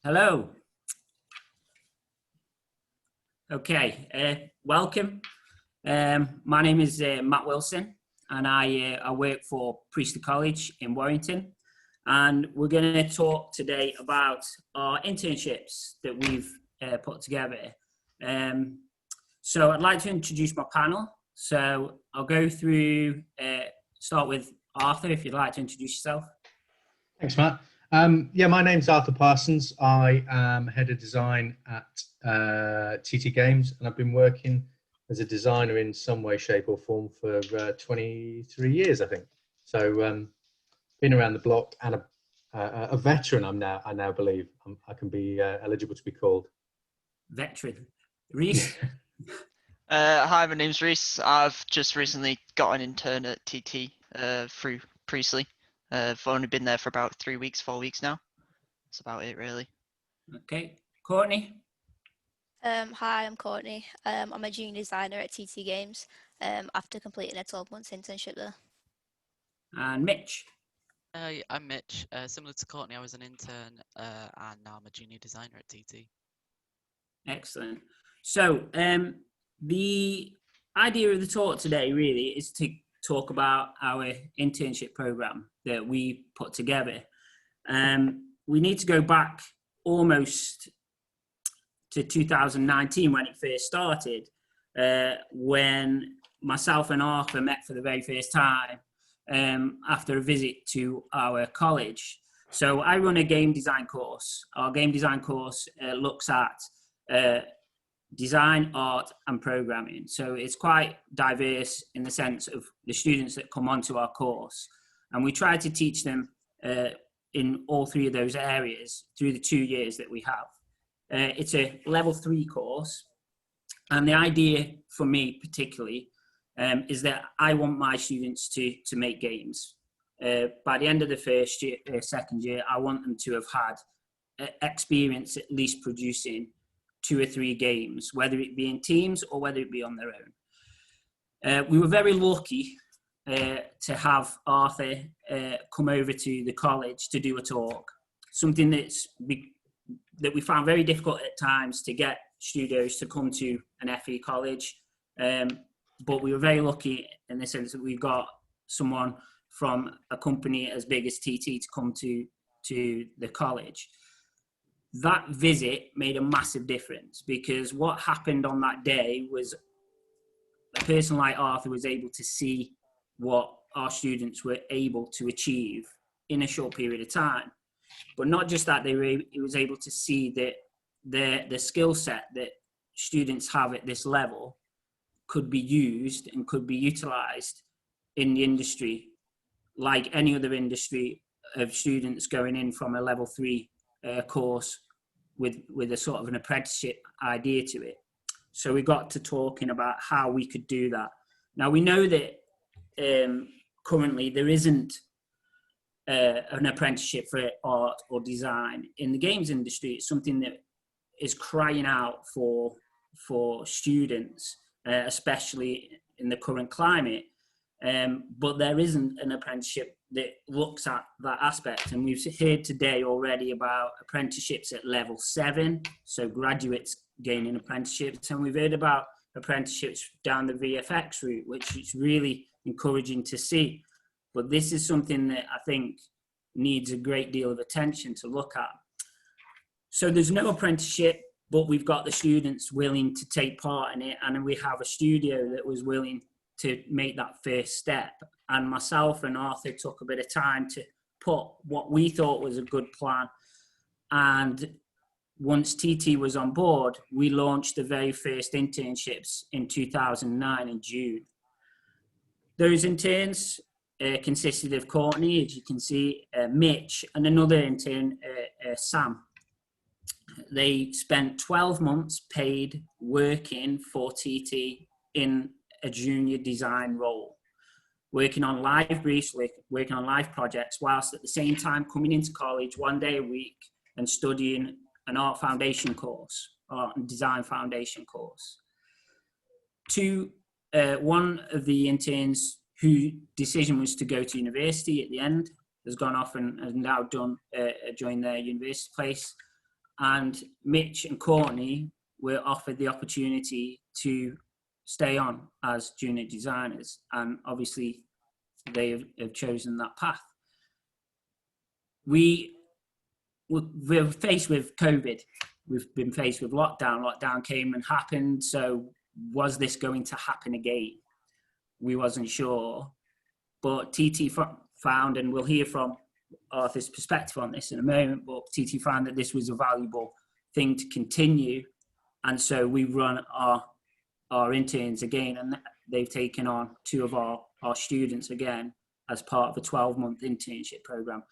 Hello. Welcome. My name is Matt Wilson, and I work for Priestley College in Warrington. And we're going to talk today about our internships that we've put together. So I'd like to introduce my panel. So I'll go through, start with Arthur, if you'd like to introduce yourself. Thanks, Matt. My name's Arthur Parsons. I am head of design at TT Games, and I've been working as a designer in some way, shape or form for 23 years, I think. So been around the block and a veteran. I now believe I can be eligible to be called. Veteran. Rhys? Hi, my name's Rhys. I've just recently got an intern at TT through Priestley. I've only been there for about 3 weeks, 4 weeks now. That's about it, really. Okay. Courtney? Hi, I'm Courtney. I'm a junior designer at TT Games after completing a 12-month internship there. And Mitch? I'm Mitch. Similar to Courtney, I was an intern and now I'm a junior designer at TT. Excellent. So the idea of the talk today really is to talk about our internship program that we put together. We need to go back almost to 2019 when it first started, when myself and Arthur met for the very first time after a visit to our college. So I run a game design course. Our game design course looks at design, art and programming. So it's quite diverse in the sense of the students that come onto our course. And we try to teach them in all three of those areas through the 2 years that we have. It's a level 3 course. And the idea for me particularly is that I want my students to make games. By the end of the first year, second year, I want them to have had experience at least producing 2 or 3 games, whether it be in teams or whether it be on their own. We were very lucky to have Arthur come over to the college to do a talk, something that we found very difficult at times to get studios to come to an FE college. But we were very lucky in the sense that we got someone from a company as big as TT to come to the college. That visit made a massive difference because what happened on that day was a person like Arthur was able to see what our students were able to achieve in a short period of time. But not just that, he was able to see that the skill set that students have at this level could be used and could be utilized in the industry like any other industry of students going in from a level 3 course with a sort of an apprenticeship idea to it. So we got to talking about how we could do that. Now we know that currently there isn't an apprenticeship for art or design in the games industry. It's something that is crying out for students, especially in the current climate. But there isn't an apprenticeship that looks at that aspect. And we've heard today already about apprenticeships at level 7, so graduates gaining apprenticeships. And we've heard about apprenticeships down the VFX route, which is really encouraging to see. But this is something that I think needs a great deal of attention to look at. So there's no apprenticeship, but we've got the students willing to take part in it. And we have a studio that was willing to make that first step. And myself and Arthur took a bit of time to put what we thought was a good plan. And once TT was on board, we launched the very first internships in 2009 in June. Those interns consisted of Courtney, as you can see, Mitch, and another intern, Sam. They spent 12 months paid working for TT in a junior design role, working on live briefs, working on live projects, whilst at the same time coming into college 1 day a week and studying an art foundation course, art and design foundation course. One of the interns whose decision was to go to university at the end has gone off and has now joined their university place. and Mitch and Courtney were offered the opportunity to stay on as junior designers, and obviously they have chosen that path. We're faced with COVID. We've been faced with lockdown. Lockdown came and happened. So was this going to happen again? We wasn't sure. But TT found, and we'll hear from Arthur's perspective on this in a moment, but TT found that this was a valuable thing to continue. And so we run our interns again, and they've taken on 2 of our students again as part of a 12-month internship program.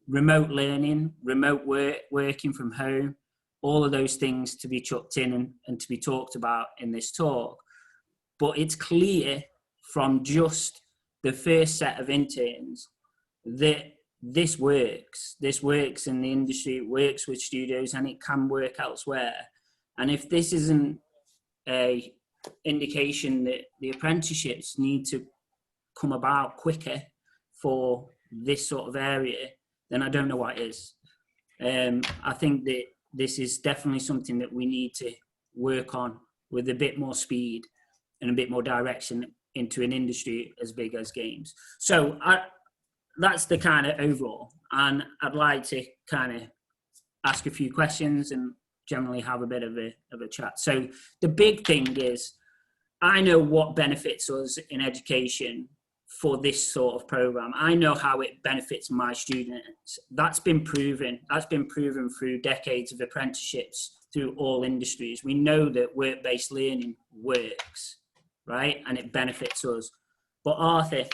Remote learning, remote work, working from home, all of those things to be chucked in and to be talked about in this talk. But it's clear from just the first set of interns that this works. This works in the industry, it works with studios, and it can work elsewhere. And if this isn't a indication that the apprenticeships need to come about quicker for this sort of area, then I don't know what is. I think that this is definitely something that we need to work on with a bit more speed and a bit more direction into an industry as big as games. So that's the kind of overall. And I'd like to kind of ask a few questions and generally have a bit of a chat. So the big thing is, I know what benefits us in education for this sort of program. I know how it benefits my students. That's been proven. That's been proven through decades of apprenticeships through all industries. We know that work-based learning works, right? And it benefits us. But Arthur,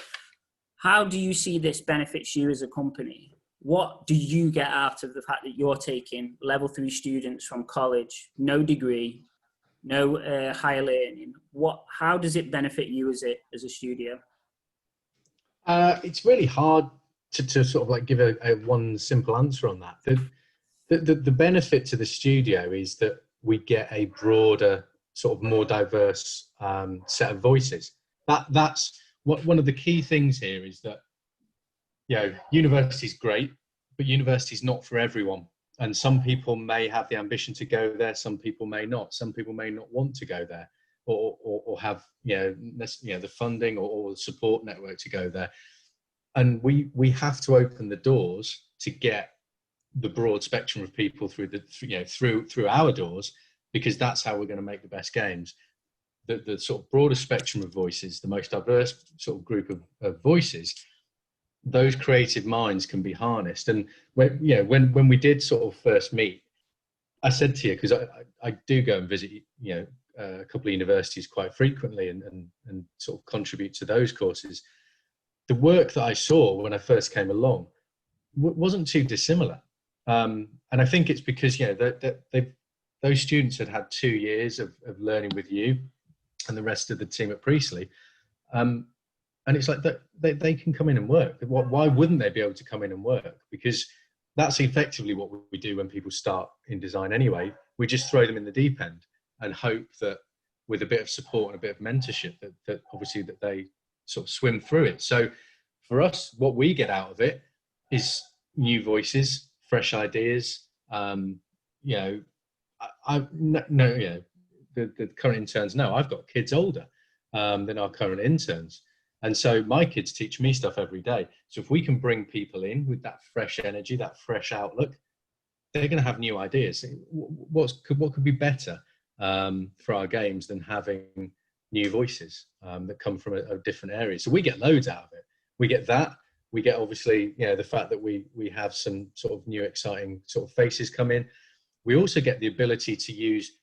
how do you see this benefits you as a company? What do you get out of the fact that you're taking level 3 students from college, no degree, no higher learning? How does it benefit you as a studio? It's really hard to sort of like give a one simple answer on that. The benefit to the studio is that we get a broader, sort of more diverse set of voices. That's one of the key things here is that, you know, university's great, but university's not for everyone. And some people may have the ambition to go there, some people may not. Some people may not want to go there, or have the funding or the support network to go there. And we have to open the doors to get the broad spectrum of people through our doors, because that's how we're going to make the best games. The sort of broader spectrum of voices, the most diverse sort of group of voices, those creative minds can be harnessed. And when we did sort of first meet, I said to you, because I do go and visit a couple of universities quite frequently and sort of contribute to those courses. The work that I saw when I first came along wasn't too dissimilar, and I think it's because those students had 2 years of learning with you and the rest of the team at Priestley, and it's like that they can come in and work. Why wouldn't they be able to come in and work? Because that's effectively what we do when people start in design anyway. We just throw them in the deep end and hope that with a bit of support and a bit of mentorship that obviously that they sort of swim through it. So for us, what we get out of it is new voices, fresh ideas. The current interns know I've got kids older than our current interns. And so my kids teach me stuff every day. So if we can bring people in with that fresh energy, that fresh outlook, they're going to have new ideas. What could be better for our games than having new voices that come from a different area? So we get loads out of it. We get that. We get obviously, the fact that we have some sort of new exciting sort of faces come in. We also get the ability to use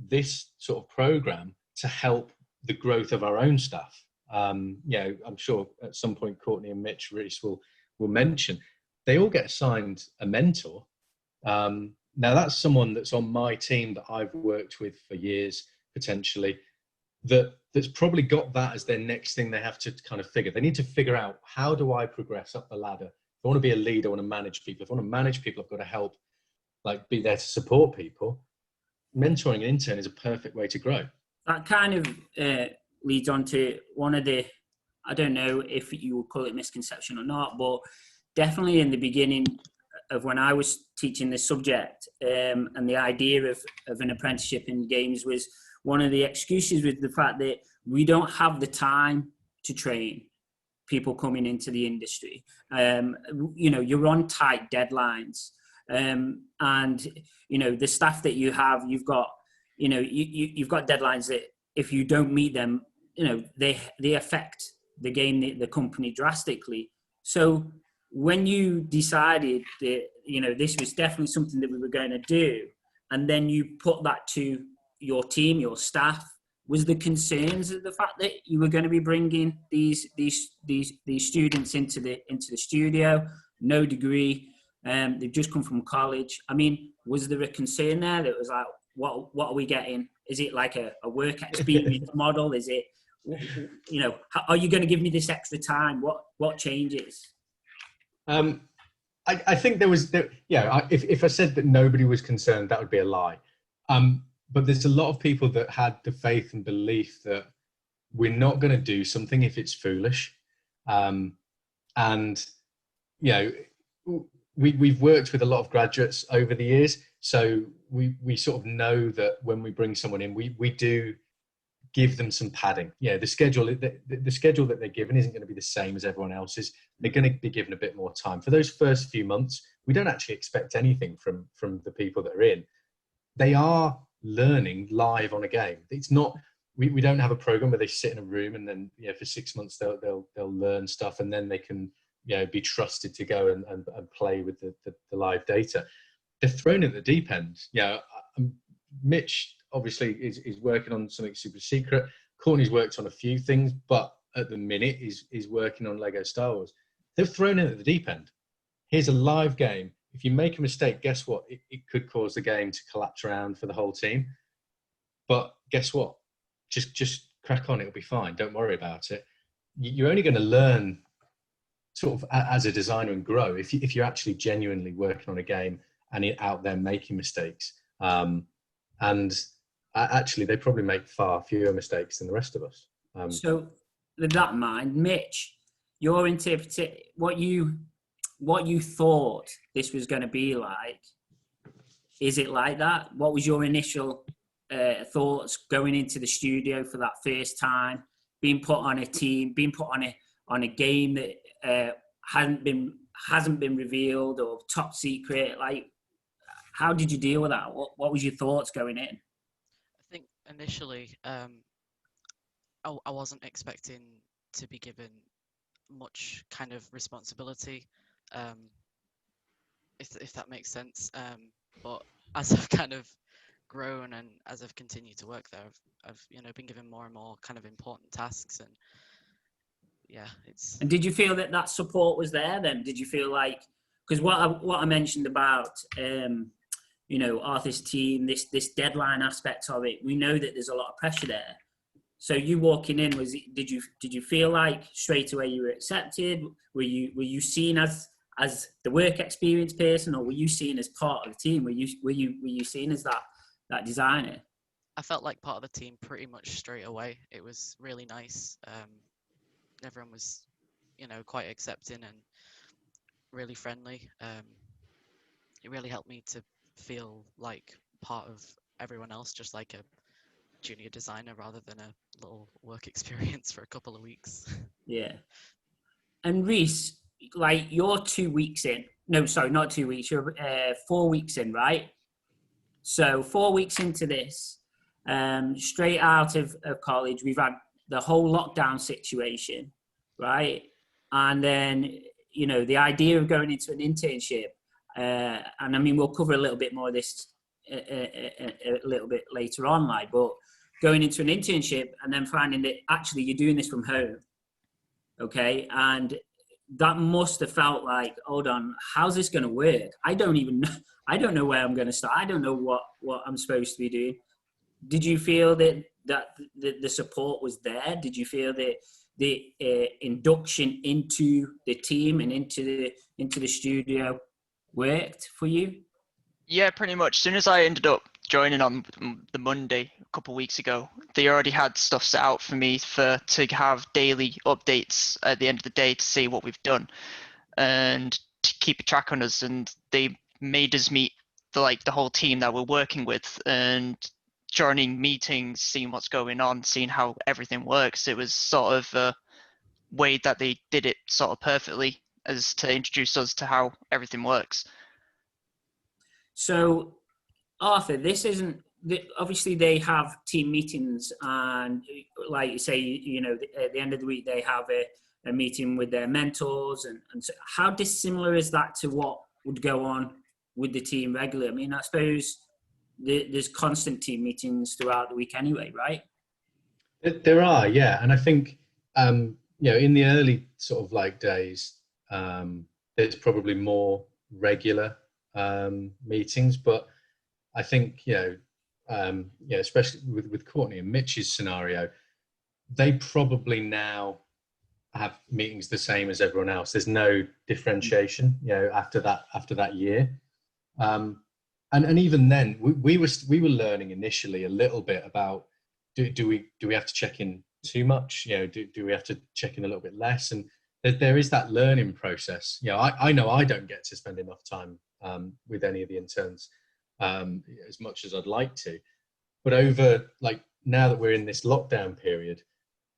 this sort of program to help the growth of our own staff. I'm sure at some point Courtney and Mitch, Rhys will mention, they all get assigned a mentor. Now that's someone that's on my team that I've worked with for years, potentially, that's probably got that as their next thing they have to kind of figure. They need to figure out, how do I progress up the ladder? If I want to be a leader, I want to manage people. If I want to manage people, I've got to help, be there to support people. Mentoring an intern is a perfect way to grow. That kind of leads on to one of the, I don't know if you would call it misconception or not, but definitely in the beginning of when I was teaching this subject, and the idea of an apprenticeship in games was one of the excuses was the fact that we don't have the time to train people coming into the industry. You're on tight deadlines, and the staff that you have, you've got deadlines that if you don't meet them, they affect the game, the company drastically. So when you decided that this was definitely something that we were going to do, and then you put that to your team, your staff, was the concerns of the fact that you were going to be bringing these students into the studio, no degree, they've just come from college. I mean, was there a concern there that was like, what are we getting? Is it like a work experience model? Is it, are you going to give me this extra time? What changes? I think if I said that nobody was concerned, that would be a lie. But there's a lot of people that had the faith and belief that we're not going to do something if it's foolish. We've worked with a lot of graduates over the years, so we sort of know that when we bring someone in, we do give them some padding. The schedule that they're given isn't going to be the same as everyone else's. They're going to be given a bit more time. For those first few months, we don't actually expect anything from the people that are in. They are learning live on a game. It's not, we don't have a program where they sit in a room and then for 6 months they'll learn stuff, and then they can be trusted to go and play with the live data. They're thrown at the deep end. Mitch obviously is working on something super secret. Courtney's worked on a few things, but at the minute is working on Lego Star Wars. They're thrown in at the deep end. Here's a live game. If you make a mistake, guess what? It could cause the game to collapse around for the whole team. But guess what? Just crack on. It'll be fine. Don't worry about it. You're only going to learn sort of as a designer and grow if you're actually genuinely working on a game and you're out there making mistakes. And actually, they probably make far fewer mistakes than the rest of us. So, with that in mind, Mitch, your interpretation, what you thought this was going to be like, is it like that? What was your initial thoughts going into the studio for that first time, being put on a team, being put on a game that hasn't been revealed or top secret? Like, how did you deal with that? What was your thoughts going in? I think initially, I wasn't expecting to be given much kind of responsibility, if that makes sense. But as I've kind of grown and as I've continued to work there, I've been given more and more kind of important tasks, and it's. And did you feel that support was there then? Did you feel like, because what I mentioned about Arthur's team, this deadline aspect of it, we know that there's a lot of pressure there. So you walking in, did you feel like straight away you were accepted? Were you seen as the work experience person, or were you seen as part of the team? Were you seen as that designer? I felt like part of the team pretty much straight away. It was really nice. Everyone was, quite accepting and really friendly. It really helped me to feel like part of everyone else, just like a junior designer rather than a little work experience for a couple of weeks. Yeah. And Rhys, like, you're 2 weeks in. No, sorry, not 2 weeks. You're 4 weeks in, right? So 4 weeks into this, straight out of college, we've had the whole lockdown situation, right? And then, the idea of going into an internship, and I mean, we'll cover a little bit more of this a little bit later on, like, but going into an internship and then finding that actually you're doing this from home, okay? And that must have felt like, hold on, how's this going to work? I don't know where I'm going to start. I don't know what I'm supposed to be doing. Did you feel that the support was there? Did you feel that the induction into the team and into the studio worked for you? Yeah, pretty much. As soon as I ended up joining on the Monday a couple of weeks ago, they already had stuff set out for me to have daily updates at the end of the day to see what we've done. And to keep a track on us, and they made us meet the whole team that we're working with, and joining meetings, seeing what's going on, seeing how everything works. It was sort of a way that they did it sort of perfectly, as to introduce us to how everything works. So, Arthur, this isn't obviously they have team meetings, and like you say, at the end of the week they have a meeting with their mentors, and so how dissimilar is that to what would go on with the team regularly? I mean, I suppose there's constant team meetings throughout the week anyway, right? There are, yeah, and I think in the early sort of like days, there's probably more regular meetings, but I think especially with Courtney and Mitch's scenario, they probably now have meetings the same as everyone else. There's no differentiation, after that year. And even then, we were learning initially a little bit about do we have to check in too much? Do we have to check in a little bit less? And there is that learning process. I know I don't get to spend enough time with any of the interns as much as I'd like to. But over now that we're in this lockdown period,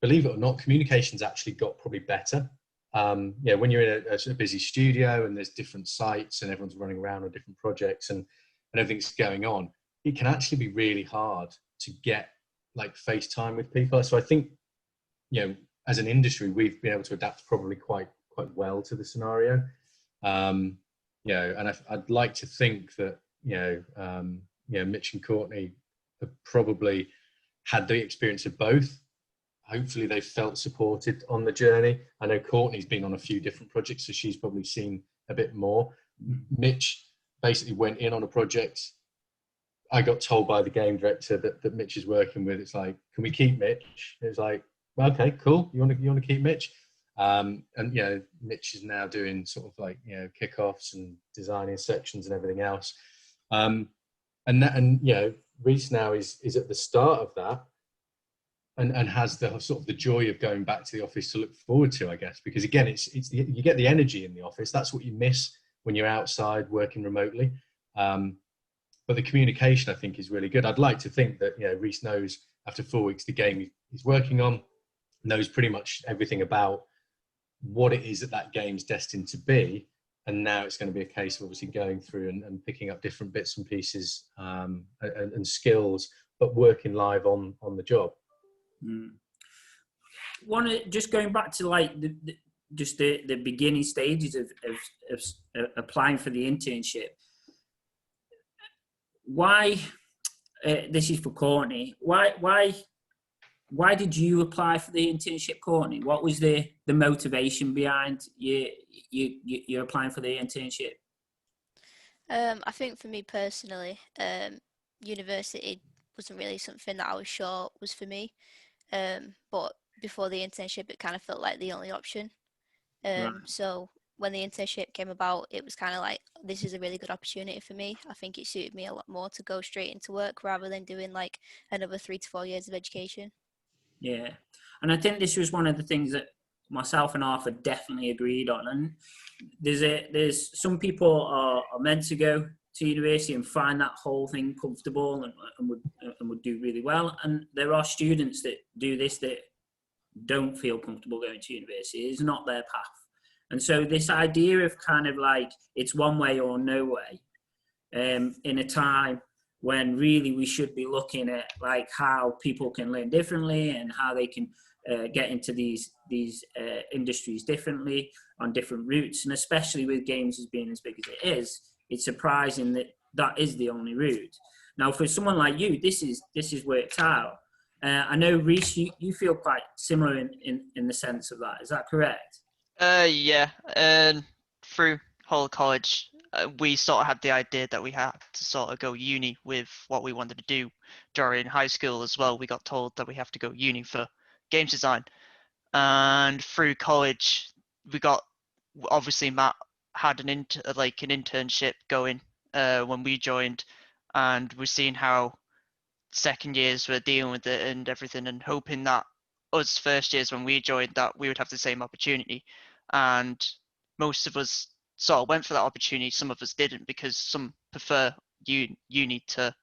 believe it or not, communication's actually got probably better. When you're in a busy studio and there's different sites and everyone's running around on different projects and everything's going on, it can actually be really hard to get FaceTime with people. So I think, as an industry, we've been able to adapt probably quite well to the scenario. And I'd like to think that, Mitch and Courtney have probably had the experience of both. Hopefully they've felt supported on the journey. I know Courtney's been on a few different projects, so she's probably seen a bit more. Mitch basically went in on a project. I got told by the game director that Mitch is working with, it's like, can we keep Mitch? It was like, well, okay, cool. You want to keep Mitch? And Mitch is now doing sort of kickoffs and designing sections and everything else. Rhys now is at the start of that. And has the sort of the joy of going back to the office to look forward to, I guess, because again, you get the energy in the office. That's what you miss when you're outside working remotely. But the communication, I think, is really good. I'd like to think that Rhys knows after 4 weeks the game he's working on, knows pretty much everything about what it is that game's destined to be, and now it's going to be a case of obviously going through and picking up different bits and pieces and skills, but working live on the job. Just going back to the beginning stages of applying for the internship. Why? This is for Courtney. Why did you apply for the internship, Courtney? What was the motivation behind you applying for the internship? I think for me personally, university wasn't really something that I was sure was for me. But before the internship, it kind of felt like the only option. Right. So when the internship came about, it was kind of like, this is a really good opportunity for me. I think it suited me a lot more to go straight into work rather than doing another 3 to 4 years of education. Yeah. And I think this was one of the things that myself and Arthur definitely agreed on. And there's some people are meant to go to university and find that whole thing comfortable and would do really well. And there are students that do this that don't feel comfortable going to university. It's not their path. And so this idea of kind of it's one way or no way, in a time when really we should be looking at how people can learn differently and how they can get into these industries differently on different routes. And especially with games as being as big as it is, it's surprising that is the only route. Now, for someone like you, this is worked out. I know, Rhys, you feel quite similar in the sense of that. Is that correct? Yeah. And through whole college, we sort of had the idea that we had to sort of go uni with what we wanted to do. During high school as well, we got told that we have to go uni for games design. And through college, obviously Matt had an internship going when we joined, and we're seeing how second years were dealing with it and everything, and hoping that us first years when we joined that we would have the same opportunity. And most of us sort of went for that opportunity. Some of us didn't, because some prefer uni to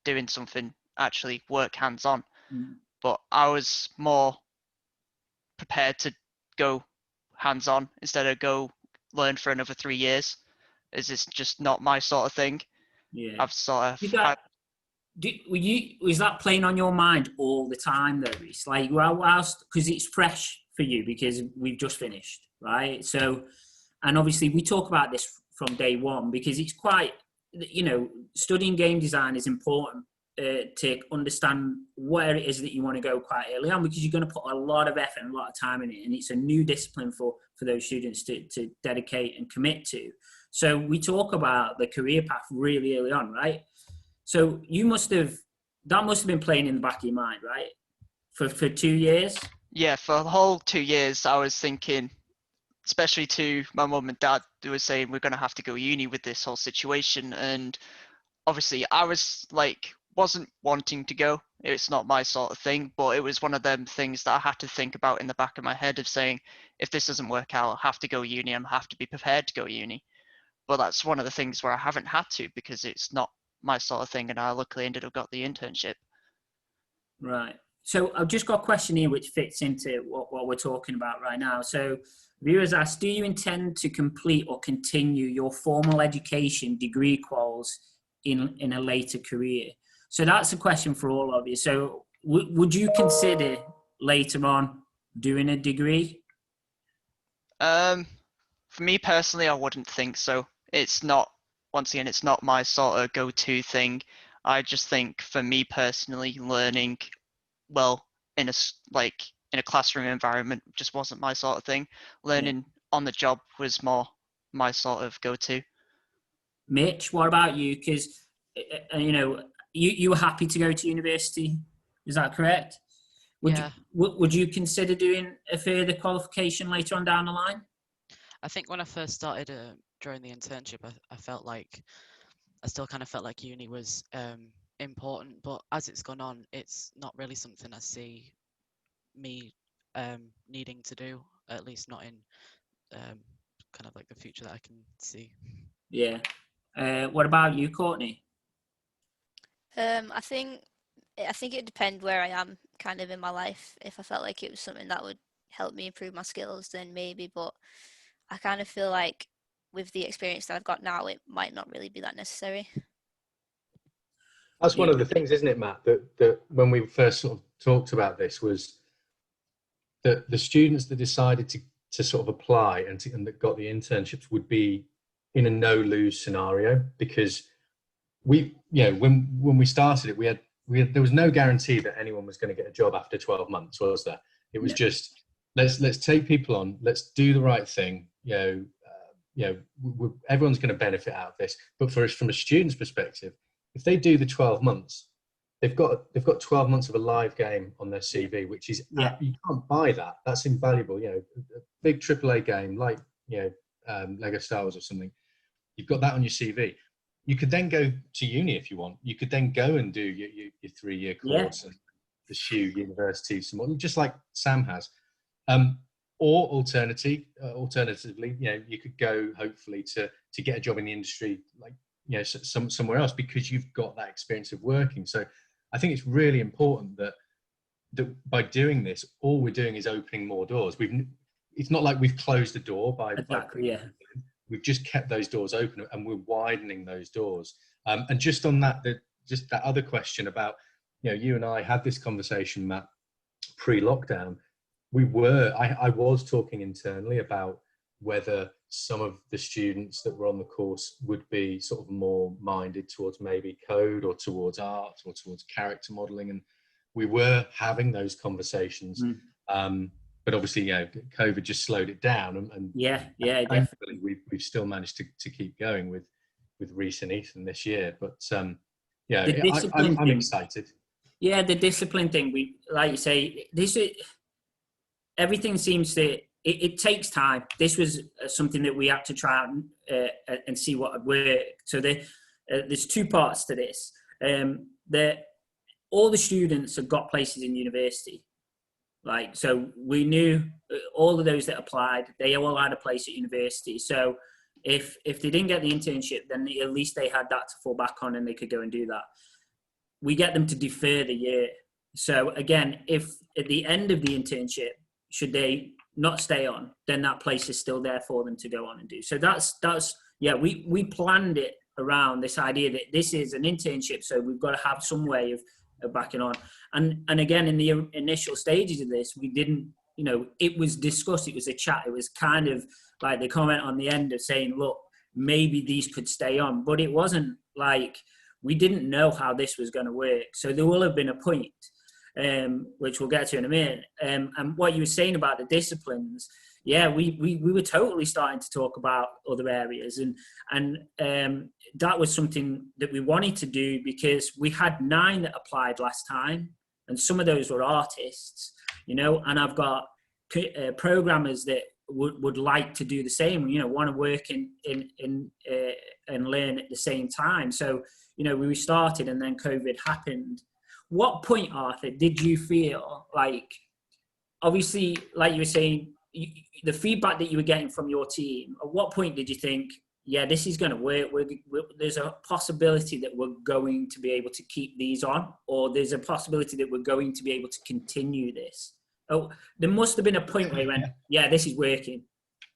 doing something, actually work hands-on. But I was more prepared to go hands-on instead of go learn for another 3 years, as it's just not my sort of thing. Yeah. I've sort of Was that playing on your mind all the time though, Rhys? Like, whilst, because it's fresh for you because we've just finished, right? So, and obviously we talk about this from day one because it's quite, you know, studying game design is important to understand where it is that you want to go quite early on, because you're going to put a lot of effort and a lot of time in it, and it's a new discipline for those students to dedicate and commit to. So we talk about the career path really early on, right? So that must have been playing in the back of your mind, right? For 2 years? Yeah, for the whole 2 years, I was thinking, especially to my mum and dad, they were saying we're going to have to go uni with this whole situation. And obviously I was like, wasn't wanting to go. It's not my sort of thing, but it was one of them things that I had to think about in the back of my head of saying, if this doesn't work out, I'll have to go uni. I have to be prepared to go uni. But that's one of the things where I haven't had to, because it's not my sort of thing, and I luckily ended up got the internship. Right. So I've just got a question here which fits into what we're talking about right now. So viewers ask, do you intend to complete or continue your formal education degree quals in a later career? So that's a question for all of you. So would you consider later on doing a degree? For me personally, I wouldn't think so. It's not, once again, it's not my sort of go-to thing. I just think for me personally, learning well in a classroom environment just wasn't my sort of thing. Learning on the job was more my sort of go-to. Mitch, what about you? Because you know, you were happy to go to university, is that correct? Would you consider doing a further qualification later on down the line? I think when I first started during the internship, I felt like I still kind of felt like uni was important, but as it's gone on, it's not really something I see me needing to do, at least not in kind of like the future that I can see. Yeah. What about you, Courtney? I think it depends where I am kind of in my life. If I felt like it was something that would help me improve my skills, then maybe, but I kind of feel like with the experience that I've got now, it might not really be that necessary. That's one of the things, isn't it, Matt, that when we first sort of talked about this, was that the students that decided to sort of apply and that got the internships would be in a no-lose scenario, because when we started it, we had there was no guarantee that anyone was going to get a job after 12 months, was there? It was just, let's take people on, let's do the right thing. Everyone's going to benefit out of this. But for us, from a student's perspective, if they do the 12 months, they've got 12 months of a live game on their CV, which is you can't buy that. That's invaluable. A big AAA game like Lego Star Wars or something. You've got that on your CV. You could then go to uni if you want. You could then go and do your 3-year course and pursue university, just like Sam has. Or alternatively, you could go hopefully to get a job in the industry, like somewhere else, because you've got that experience of working. So I think it's really important that by doing this, all we're doing is opening more doors. It's not like we've closed the door we've just kept those doors open, and we're widening those doors. And just on that, just that other question about, you and I had this conversation, Matt, pre-lockdown. I was talking internally about whether some of the students that were on the course would be sort of more minded towards maybe code or towards art or towards character modeling. And we were having those conversations. But obviously, COVID just slowed it down, and definitely. We've still managed to keep going with Rhys and Ethan this year. But I'm excited. Yeah, the discipline thing. We, like you say, everything seems to. It takes time. This was something that we had to try out and see what would work. So there's 2 parts to this. All the students have got places in university. So we knew all of those that applied, they all had a place at university. So if they didn't get the internship, then at least they had that to fall back on and they could go and do that. We get them to defer the year. So again, if at the end of the internship, should they not stay on, then that place is still there for them to go on and do. So that's yeah, we planned it around this idea that this is an internship, so we've got to have some way of backing on. And again, in the initial stages of this, we didn't, you know, it was discussed, it was a chat, it was kind of like the comment on the end of saying, look, maybe these could stay on, but it wasn't like, we didn't know how this was going to work. So there will have been a point, which we'll get to in a minute. And what you were saying about the disciplines, yeah, we were totally starting to talk about other areas, and that was something that we wanted to do because we had 9 that applied last time, and some of those were artists, you know, and I've got programmers that would like to do the same, you know, want to work and learn at the same time. So, you know, we started and then COVID happened. What point, Arthur, did you feel like, obviously, like you were saying, the feedback that you were getting from your team, at what point did you think, yeah, this is going to work? There's a possibility that we're going to be able to keep these on, or there's a possibility that we're going to be able to continue this? Oh, there must have been a point where you went, yeah, this is working.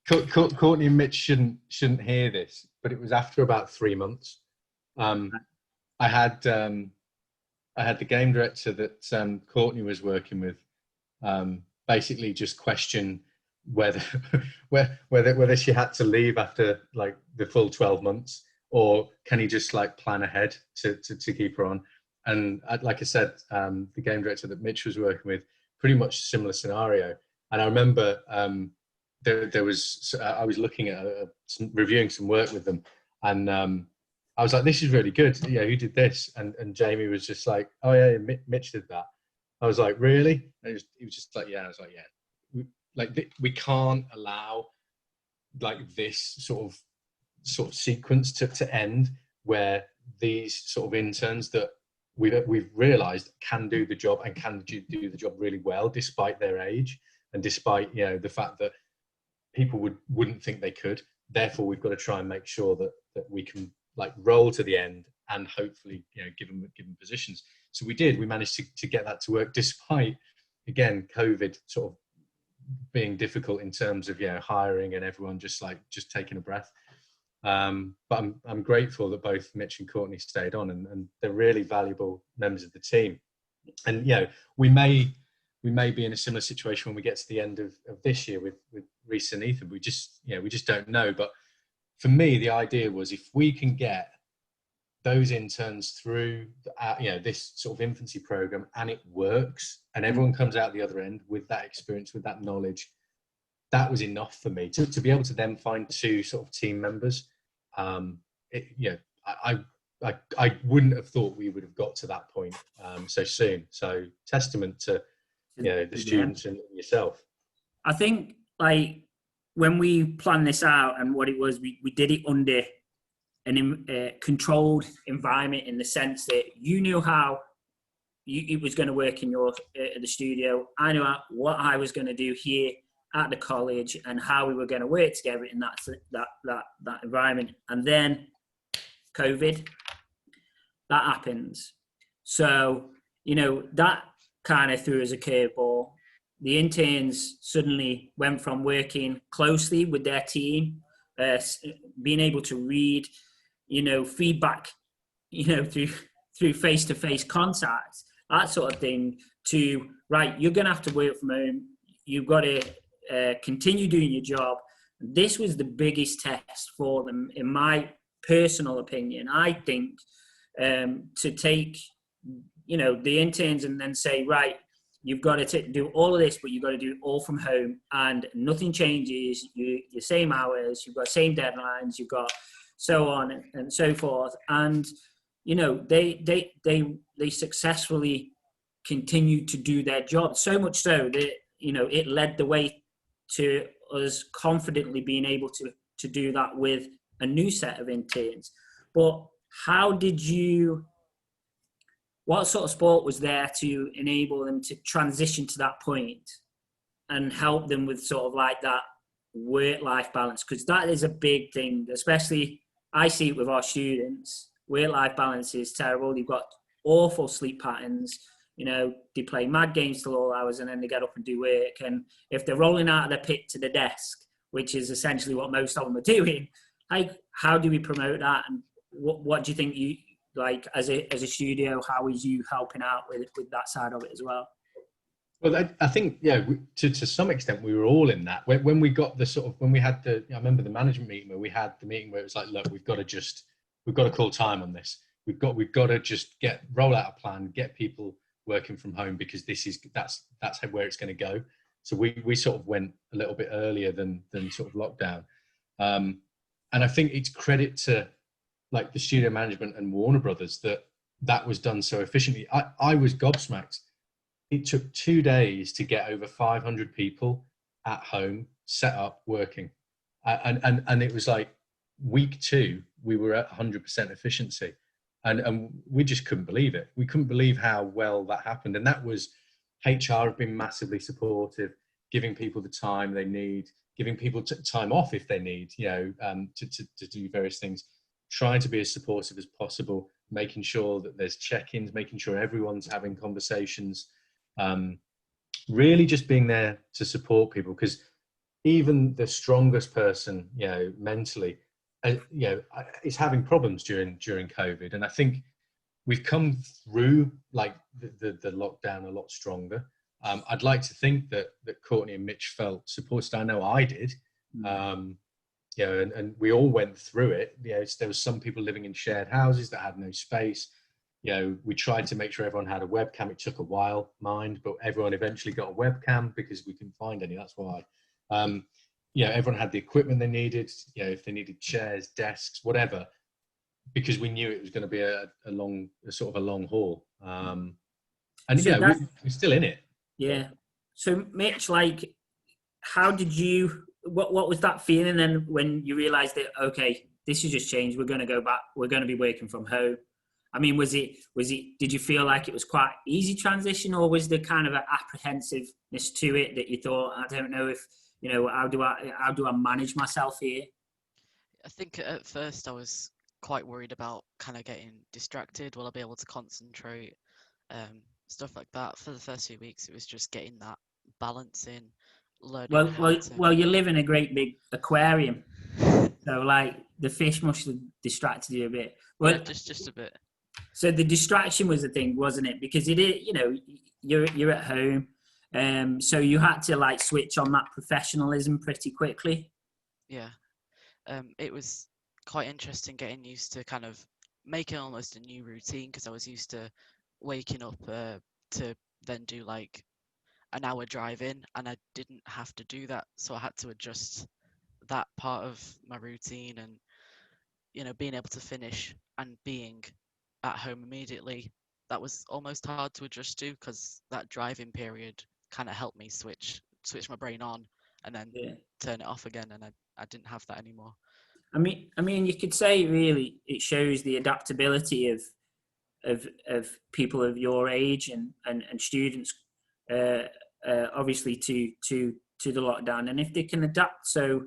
Courtney and Mitch shouldn't hear this, but it was after about 3 months. I had the game director that Courtney was working with basically just question whether she had to leave after like the full 12 months, or can he just like plan ahead to keep her on. And like I said, the game director that Mitch was working with, pretty much similar scenario. And I remember I was looking at reviewing some work with them, and I was like, this is really good. Yeah, who did this? And Jamie was just like, oh yeah, Mitch did that. I was like, really? And he was just like, yeah. I was like, yeah. We can't allow like this sort of sequence to end, where these sort of interns that we've realised can do the job and can do the job really well despite their age, and despite, you know, the fact that people wouldn't think they could. Therefore, we've got to try and make sure that we can like roll to the end and hopefully, you know, give them positions. So we managed to get that to work despite, again, COVID sort of being difficult in terms of, you know, hiring and everyone just taking a breath. But I'm grateful that both Mitch and Courtney stayed on, and they're really valuable members of the team. And, you know, we may be in a similar situation when we get to the end of this year with Rhys and Ethan. We just don't know. But for me, the idea was, if we can get those interns through, you know, this sort of infancy program, and it works, and everyone comes out the other end with that experience, with that knowledge, that was enough for me to be able to then find 2 sort of team members. You know, I wouldn't have thought we would have got to that point so soon. So testament to, you know, the students and yourself. I think, like, when we planned this out and what it was, we did it under a controlled environment, in the sense that you knew how it was going to work in your the studio. I knew what I was going to do here at the college and how we were going to work together in that environment. And then COVID, that happens. So, you know, that kind of threw us a curveball. The interns suddenly went from working closely with their team, being able to read, you know, feedback, you know, through face-to-face contact, that sort of thing, to, right, you're going to have to work from home. You've got to continue doing your job. This was the biggest test for them, in my personal opinion. I think to take, you know, the interns and then say, right, you've got to do all of this, but you've got to do it all from home, and nothing changes. Your same hours, you've got same deadlines, you've got so on and so forth. And, you know, they successfully continued to do their job, so much so that, you know, it led the way to us confidently being able to do that with a new set of interns. But what sort of support was there to enable them to transition to that point and help them with sort of like that work-life balance, because that is a big thing, especially I see it with our students. Work-life balance is terrible. They've got awful sleep patterns. You know, they play mad games till all hours and then they get up and do work. And if they're rolling out of their pit to the desk, which is essentially what most of them are doing, like, how do we promote that? And what do you think you, like, as a studio, how is you helping out with that side of it as well? Well, I think, yeah, to some extent, we were all in that. When we got the sort of, when we had the, I remember the management meeting where we had the meeting where it was like, look, we've got to call time on this. We've got to just roll out a plan, get people working from home, because that's where it's going to go. So we sort of went a little bit earlier than sort of lockdown. And I think it's credit to like the studio management and Warner Brothers that was done so efficiently. I was gobsmacked. It took 2 days to get over 500 people at home, set up, working. And it was like week 2, we were at 100% efficiency. And we just couldn't believe it. We couldn't believe how well that happened. And that was, HR have been massively supportive, giving people the time they need, giving people time off if they need, you know, to do various things, trying to be as supportive as possible, making sure that there's check-ins, making sure everyone's having conversations. Really just being there to support people, because even the strongest person, you know, mentally, you know, is having problems during COVID. And I think we've come through like the lockdown a lot stronger. I'd like to think that Courtney and Mitch felt supported. I know I did. You know, and we all went through it. You know, there was some people living in shared houses that had no space. You know, we tried to make sure everyone had a webcam. It took a while, but everyone eventually got a webcam because we couldn't find any. That's why. You know, everyone had the equipment they needed. You know, if they needed chairs, desks, whatever, because we knew it was going to be a long haul. And so yeah, we're still in it. Yeah. So Mitch, like, how did you? What was that feeling then when you realised that, okay, this has just changed? We're going to go back. We're going to be working from home. I mean, was it? Did you feel like it was quite easy transition, or was there kind of an apprehensiveness to it that you thought, I don't know if, you know, how do I manage myself here? I think at first I was quite worried about kind of getting distracted. Will I be able to concentrate? Stuff like that. For the first few weeks, it was just getting that balance in, learning. Well, you live in a great big aquarium, so like the fish must have distracted you a bit. Well, yeah, just a bit. So the distraction was the thing, wasn't it? Because it is, you know, you're at home, so you had to like switch on that professionalism pretty quickly. Yeah, it was quite interesting getting used to kind of making almost a new routine, because I was used to waking up to then do like an hour drive in, and I didn't have to do that, so I had to adjust that part of my routine, and you know, being able to finish and being at home immediately, that was almost hard to adjust to, because that driving period kind of helped me switch my brain on and then turn it off again, and I didn't have that anymore. I mean, you could say really it shows the adaptability of people of your age and students, obviously to the lockdown, and if they can adapt so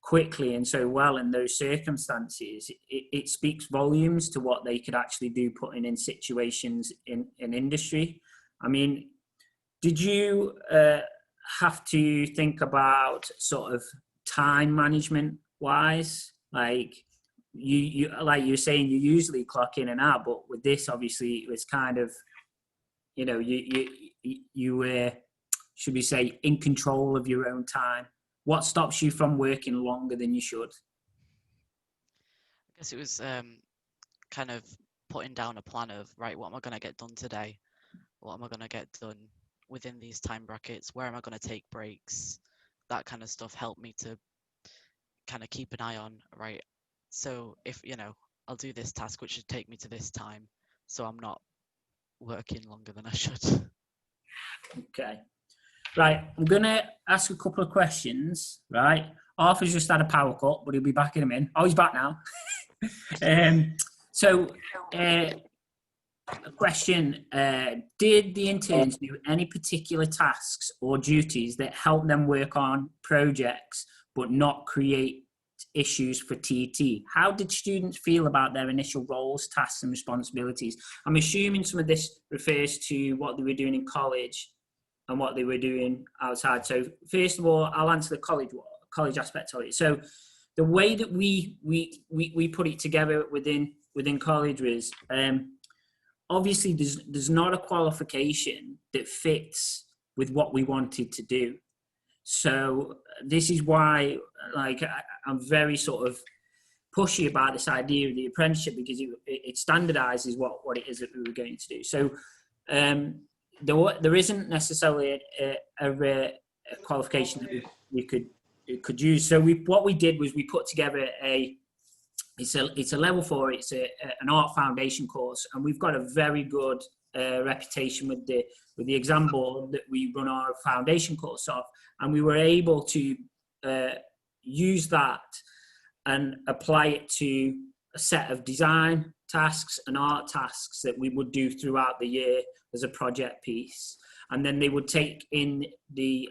quickly and so well in those circumstances, it speaks volumes to what they could actually do putting in situations in industry. I mean, did you have to think about sort of time management wise? Like you like you're saying, you usually clock in and out, but with this, obviously, it was kind of, you know, you were, should we say, in control of your own time. What stops you from working longer than you should? I guess it was kind of putting down a plan of, right, what am I going to get done today? What am I going to get done within these time brackets? Where am I going to take breaks? That kind of stuff helped me to kind of keep an eye on, right, so if, you know, I'll do this task which should take me to this time, so I'm not working longer than I should. Okay. Right, I'm going to ask a couple of questions, right? Arthur's just had a power cut, but he'll be back in a minute. Oh, he's back now. A question, did the interns do any particular tasks or duties that helped them work on projects but not create issues for TT. How did students feel about their initial roles, tasks and responsibilities? I'm assuming some of this refers to what they were doing in college and what they were doing outside. So first of all, I'll answer the college aspect of it. So the way that we put it together within college was, obviously there's not a qualification that fits with what we wanted to do. So this is why, like, I'm very sort of pushy about this idea of the apprenticeship, because it standardizes what it is that we were going to do. So there isn't necessarily a qualification that we could use. So what we did was we put together it's a level 4, it's an art foundation course, and we've got a very good reputation with the exam board that we run our foundation course off, and we were able to use that and apply it to a set of design tasks and art tasks that we would do throughout the year as a project piece. And then they would take in the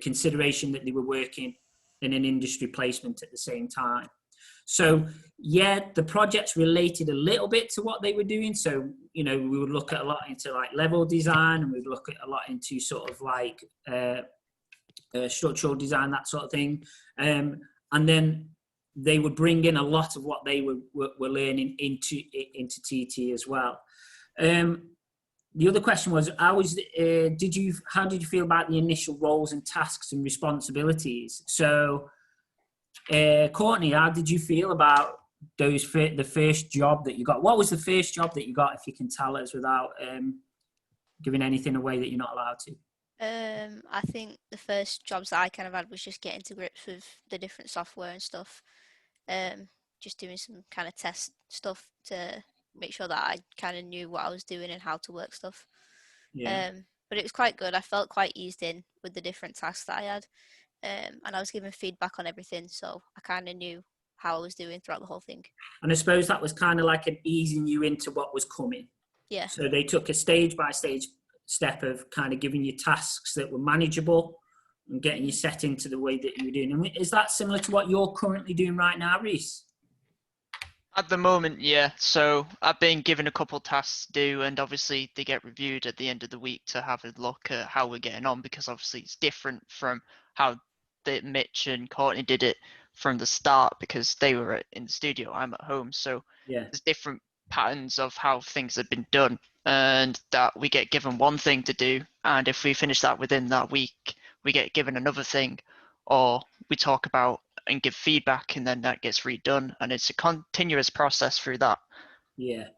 consideration that they were working in an industry placement at the same time. So yeah, the projects related a little bit to what they were doing. So, you know, we would look at a lot into like level design, and we'd look at a lot into sort of like structural design, that sort of thing. And then they would bring in a lot of what they were learning into TT as well. The other question was, how did you feel about the initial roles and tasks and responsibilities? So, Courtney, how did you feel about the first job that you got? What was the first job that you got, if you can tell us without giving anything away that you're not allowed to? I think the first jobs that I kind of had was just getting to grips with the different software and stuff. Just doing some kind of test stuff to make sure that I kind of knew what I was doing and how to work stuff. Yeah. But it was quite good. I felt quite eased in with the different tasks that I had. And I was given feedback on everything, so I kind of knew how I was doing throughout the whole thing. And I suppose that was kind of like an easing you into what was coming. Yeah. So they took a stage-by-stage step of kind of giving you tasks that were manageable and getting you set into the way that you were doing. And is that similar to what you're currently doing right now, Rhys? At the moment, yeah. So I've been given a couple tasks to do, and obviously they get reviewed at the end of the week to have a look at how we're getting on, because obviously it's different from how Mitch and Courtney did it from the start, because they were in the studio, I'm at home. So Yeah. there's different patterns of how things have been done, and that we get given one thing to do, and if we finish that within that week, we get given another thing, or we talk about and give feedback, and then that gets redone, and it's a continuous process through that. Yeah.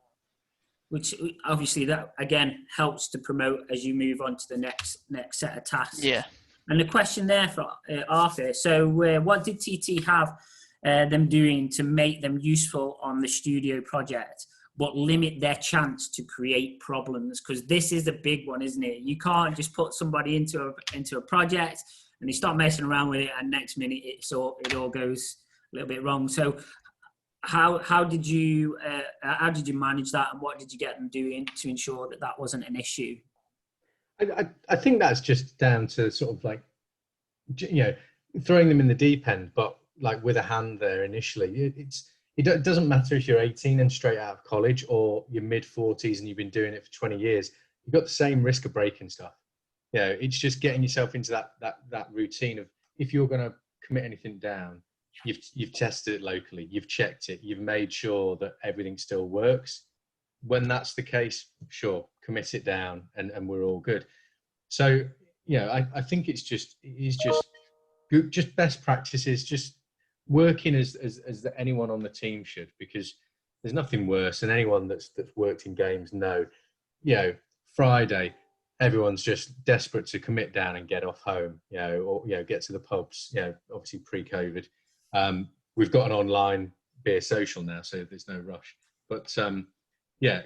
Which obviously that again helps to promote as you move on to the next set of tasks. Yeah. And the question there for Arthur, so what did TT have them doing to make them useful on the studio project, but limit their chance to create problems? Because this is a big one, isn't it? You can't just put somebody into a project and they start messing around with it, and next minute it all goes a little bit wrong. So how did you manage that, and what did you get them doing to ensure that wasn't an issue? I think that's just down to sort of like, you know, throwing them in the deep end, but like with a hand there initially. It doesn't matter if you're 18 and straight out of college, or you're mid-40s and you've been doing it for 20 years. You've got the same risk of breaking stuff. You know, it's just getting yourself into that routine of, if you're going to commit anything down, you've tested it locally, you've checked it, you've made sure that everything still works. When that's the case, sure, commit it down, and we're all good. So, you know, I think it's just good, just best practices, just working as anyone on the team should, because there's nothing worse, and anyone that's worked in games know, you know, Friday, everyone's just desperate to commit down and get off home, you know, or, you know, get to the pubs, you know, obviously pre-COVID. We've got an online beer social now, so there's no rush. But yeah,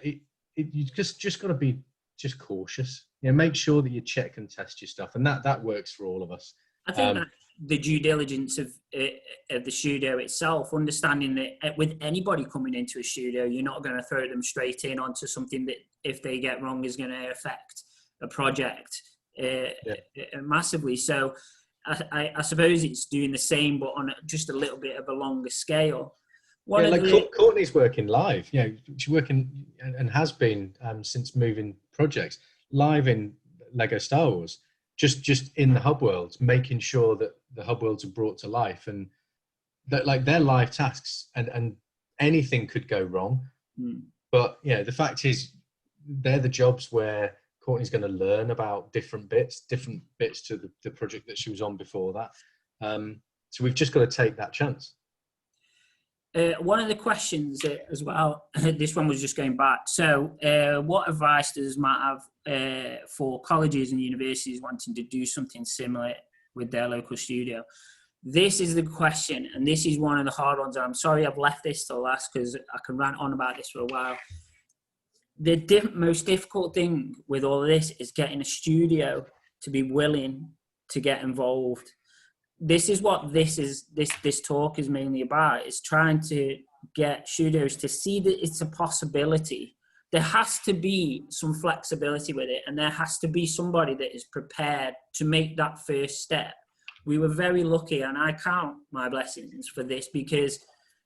you just got to be just cautious. You know, make sure that you check and test your stuff, and that works for all of us. I think that the due diligence of the studio itself, understanding that with anybody coming into a studio, you're not going to throw them straight in onto something that, if they get wrong, is going to affect a project massively. So I suppose it's doing the same, but on just a little bit of a longer scale. Yeah, like Courtney's working live. You know, she's working and has been since moving projects live in Lego Star Wars, just in the hub worlds, making sure that the hub worlds are brought to life, and that like they're live tasks, and anything could go wrong. But yeah, the fact is, they're the jobs where Courtney's going to learn about different bits to the project that she was on before that. So we've just got to take that chance. One of the questions as well, this one was just going back. So what advice does Matt have for colleges and universities wanting to do something similar with their local studio? This is the question, and this is one of the hard ones. I'm sorry I've left this till last because I can rant on about this for a while. The most difficult thing with all of this is getting a studio to be willing to get involved. This is what this talk is mainly about. It's trying to get studios to see that it's a possibility. There has to be some flexibility with it, and there has to be somebody that is prepared to make that first step. We were very lucky, and I count my blessings for this because,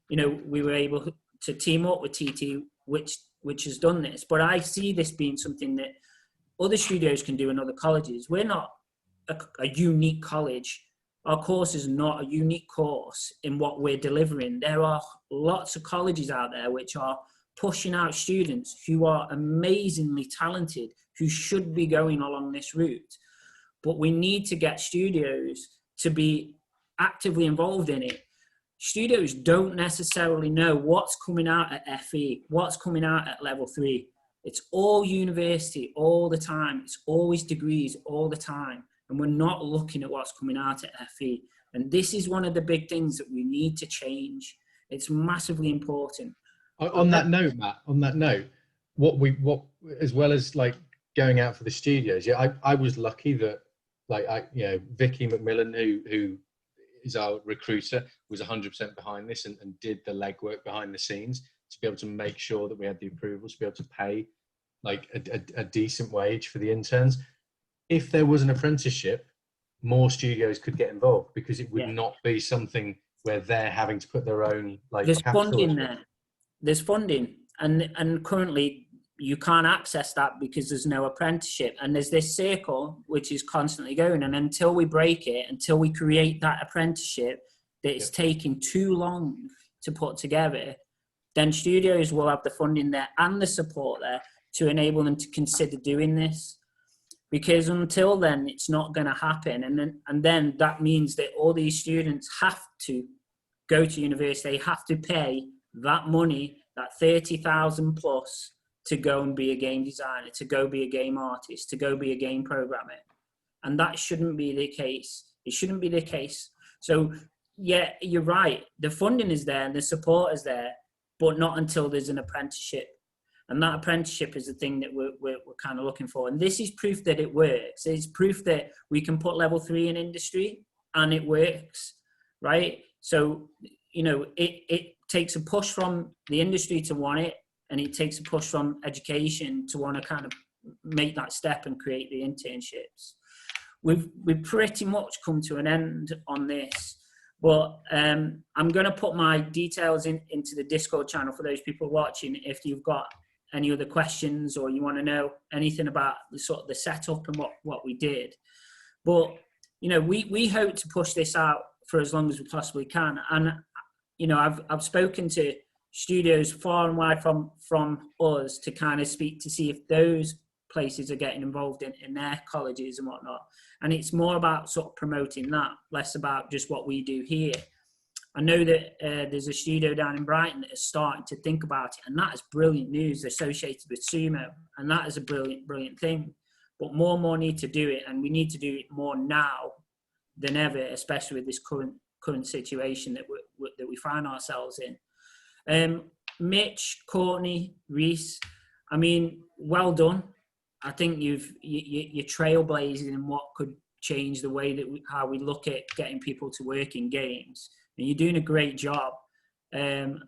you know, we were able to team up with TT, which has done this. But I see this being something that other studios can do in other colleges. We're not a unique college. Our course is not a unique course in what we're delivering. There are lots of colleges out there which are pushing out students who are amazingly talented, who should be going along this route. But we need to get studios to be actively involved in it. Studios don't necessarily know what's coming out at FE, what's coming out at level 3. It's all university all the time. It's always degrees all the time. And we're not looking at what's coming out at FE. And this is one of the big things that we need to change. It's massively important. On that note, Matt, what as well as like going out for the studios, yeah, I was lucky that Vicky McMillan, who is our recruiter, was 100% behind this and did the legwork behind the scenes to be able to make sure that we had the approvals to be able to pay like a decent wage for the interns. If there was an apprenticeship, more studios could get involved because it would not be something where they're having to put their own like. There's funding there. There's funding, and currently you can't access that because there's no apprenticeship, and there's this circle which is constantly going. And until we break it, until we create that apprenticeship that is taking too long to put together, then studios will have the funding there and the support there to enable them to consider doing this. Because until then, it's not going to happen. And then that means that all these students have to go to university. They have to pay that money, that 30,000 plus, to go and be a game designer, to go be a game artist, to go be a game programmer. And that shouldn't be the case. It shouldn't be the case. So, yeah, you're right. The funding is there and the support is there, but not until there's an apprenticeship. And that apprenticeship is the thing that we're kind of looking for. And this is proof that it works. It's proof that we can put level 3 in industry and it works, right? So, you know, it takes a push from the industry to want it, and it takes a push from education to want to kind of make that step and create the internships. We've pretty much come to an end on this, but I'm going to put my details into the Discord channel for those people watching if you've got any other questions or you want to know anything about the sort of the setup and what we did. But, you know, we hope to push this out for as long as we possibly can. And, you know, I've spoken to studios far and wide from us to kind of speak to see if those places are getting involved in their colleges and whatnot. And it's more about sort of promoting that, less about just what we do here. I know that there's a studio down in Brighton that is starting to think about it, and that is brilliant news associated with sumo, and that is a brilliant thing. But more and more need to do it, and we need to do it more now than ever, especially with this current situation that we find ourselves in. Mitch, Courtney, Rhys, I mean, well done. I think you're trailblazing in what could change the way that how we look at getting people to work in games. And you're doing a great job. And,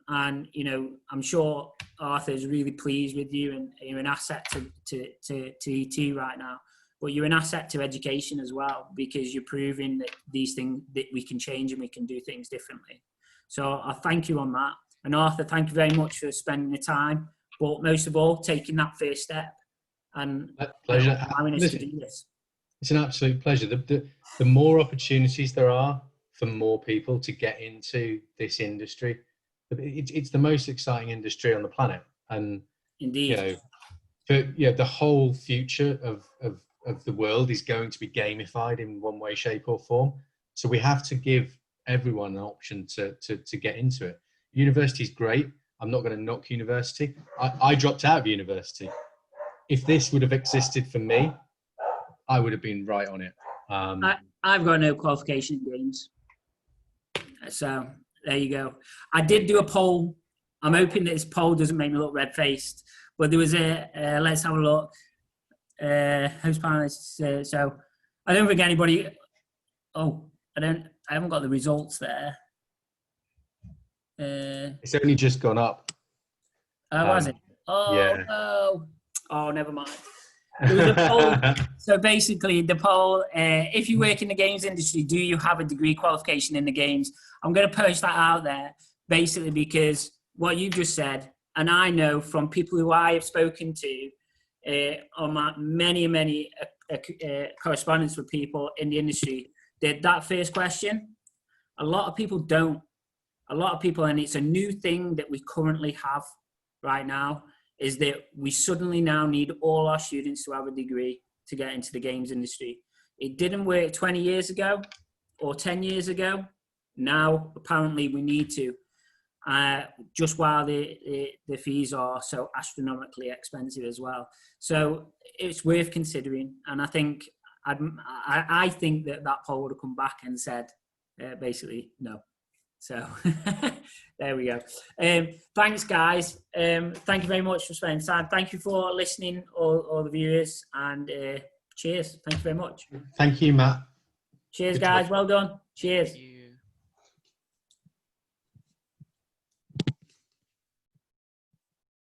you know, I'm sure Arthur's really pleased with you, and you're an asset to ET right now. but you're an asset to education as well, because you're proving that these things, that we can change and we can do things differently. So I thank you on that. And Arthur, thank you very much for spending the time, but most of all, taking that first step and pleasure. allowing us to do this. It's an absolute pleasure. The more opportunities there are for more people to get into this industry, it's the most exciting industry on the planet. And Indeed. The whole future of the world is going to be gamified in one way, shape or form. So we have to give everyone an option to get into it. University is great. I'm not going to knock university. I dropped out of university. If this would have existed for me, I would have been right on it. I've got no qualification in games. So there you go. I did do a poll. I'm hoping that this poll doesn't make me look red-faced. But there was let's have a look. Host panelists. So I don't think anybody. Oh, I haven't got the results there. It's only just gone up. Oh, has it? Oh, yeah. no. Oh, never mind. There was a poll. So basically, the poll: if you work in the games industry, do you have a degree qualification in the games? I'm going to post that out there, basically because what you just said. And I know from people who I have spoken to on my many correspondence with people in the industry, that first question, a lot of people don't. A lot of people, and it's a new thing that we currently have right now, is that we suddenly now need all our students to have a degree to get into the games industry. It didn't work 20 years ago or 10 years ago. Now, apparently, we need to. Just while the fees are so astronomically expensive as well. So it's worth considering. And I think I think that poll would have come back and said basically no. So there we go. Thanks, guys. Thank you very much for spending time. Thank you for listening, all the viewers, and cheers. Thank you very much. Thank you, Matt. Cheers, guys. Well done. Cheers. Thank you.